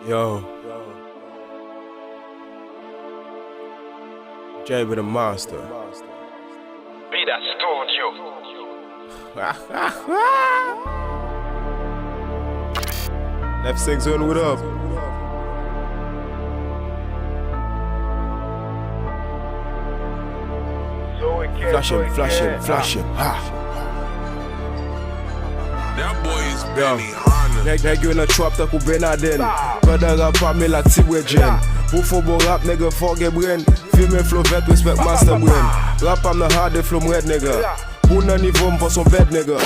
Yo. J.B. the Monster. Be that studio. Left 6 zone, what up? Flash him. Ha. That boy is Benny Hanna. Nèg yo nan trap tak ou Benaden. Kada rap pa me lak Tibwe Jen. Pou fò bon rap nègre fò gen brain. Filme flow vet respect master brain. Rap am nan hard de flow mwed nègre. Pou nan niveau m fò son bed nègre.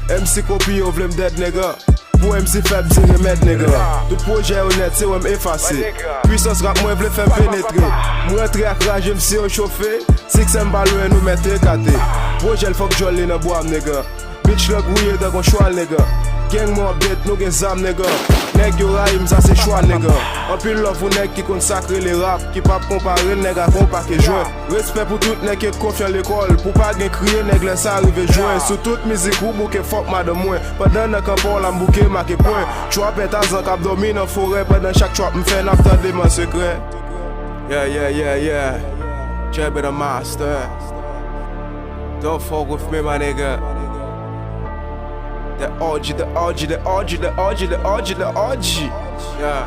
MC copy yo vle m dead nègre. Pou MC feb si remed nègre. Tout projet honnête se wè m efase. Puissance rap mwen vle fèm pénétrer. Mwen tre ak rage m si yo chauffé. 6M balou nou mette kate. Projet l fòk jol li nan boam nègre. Bitch log ouye da kon chwal nègre. Gang mo update nou gen zam nègre. Nèg yo raïm ça c'est chouan nègre. En pile love ou nèg qui consacre les rap. Qui pas comparer nèg à compa qui joue. Respect pour tout nèg qui confiant l'école. Pour pas gen crier nèg laisse arriver jouer. Sur toute musique ou bouquet fuck madame moi. Pendant nèg campon la bouquet marqué point. Trap et azan cap domine en forêt. Pendant chaque trap m'fait n'attend des man secret. Yeah. J.B. the Monster. Don't fuck with me my nigga. The OG. Yeah.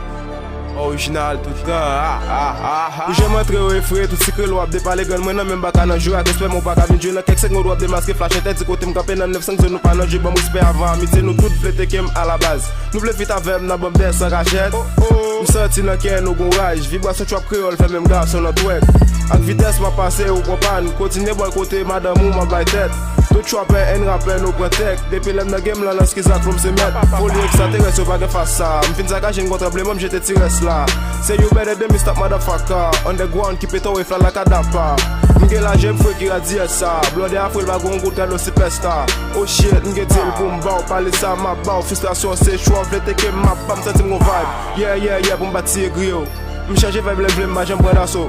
Original tout le temps. Ou j'aime entrer au effrayé, tout si que l'ouap dépaler gueule. Moi non même baka nan jouer, respect mon baka vin jouer. Nan kek sek nou doit démasquer flash tête. Si côté m'campé nan 9-5 zone nous pas nan jouer. Bon respect avant, mité nous tout flete kem à la base. Nous vle vite avec nan bombe des sans rachette. Nous sorti nan ken nou gon rage. Vibration trap créole fait même garçon notre web. Ak vitesse m'a passé ou comprendre. Continue bon côté madame ou m'a bail tête. Tout trapper en rapper nous protect. Depuis l'em nan game là nan skiza from se met. Folie extraterrestre pas que face ça. M'fin ça cache contre problème j'étais tiré là. Say you better than me stop motherfucker. On the ground keep it away flat like a dapper. M'ge la j'aime fouet qui a dit ça. Blood a fouet va gon gout kado superstar. Oh shit m'ge til pou m'bao. Parler ça m'a bao. Frustration c'est choix. Vlete ke m'a pas m'senti m'gon vibe. Yeah pou m'bati grio. M'change vibe le blame ma j'aime prendre assaut.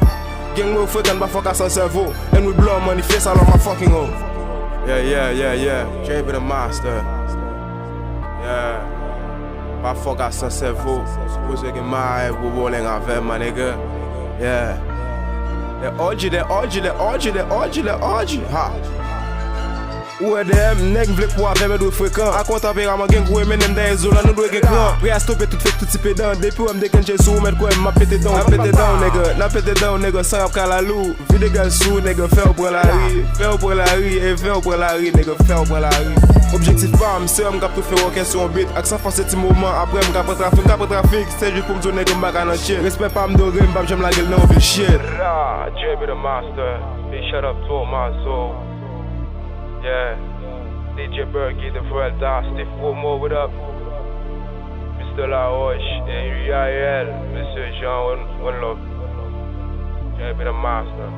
Gang me fouet kan ba fuck a sans cerveau. And we blow money face all on my fucking hoe. Yeah. J.B. the Monster. Yeah. Pas fuck à sans cerveau. Suppose que my we rolling avec my nigga. Yeah. The OG. Ha. Ou est dem, nèg vle pou avec me do fréquent. A tempérament gang ou menem dans zone nous doit gen grand. Prêt à stopper tout fait tout type dans. Depuis ou me décancher sous mettre quoi m'a pété down. N'a pété down nègre sans rap kalalou. Vide gal sous nègre faire pour la rue. Faire pour la rue nègre faire pour la rue. Objectif pas c'est on cap faire aucun sur un beat. Ak ça force petit moment après me cap trafic, c'est juste pour me donner comme bac en chien. Respect pas me doré m'pa j'aime la gueule non ville shit. J.B. the Monster. Big shout out to my soul. Yeah, DJ Bergie, the Vuelta, Steve Womo, what up? Mr. La Roche, Henry Ariel, Monsieur Jean, one love. J.B. the Monster.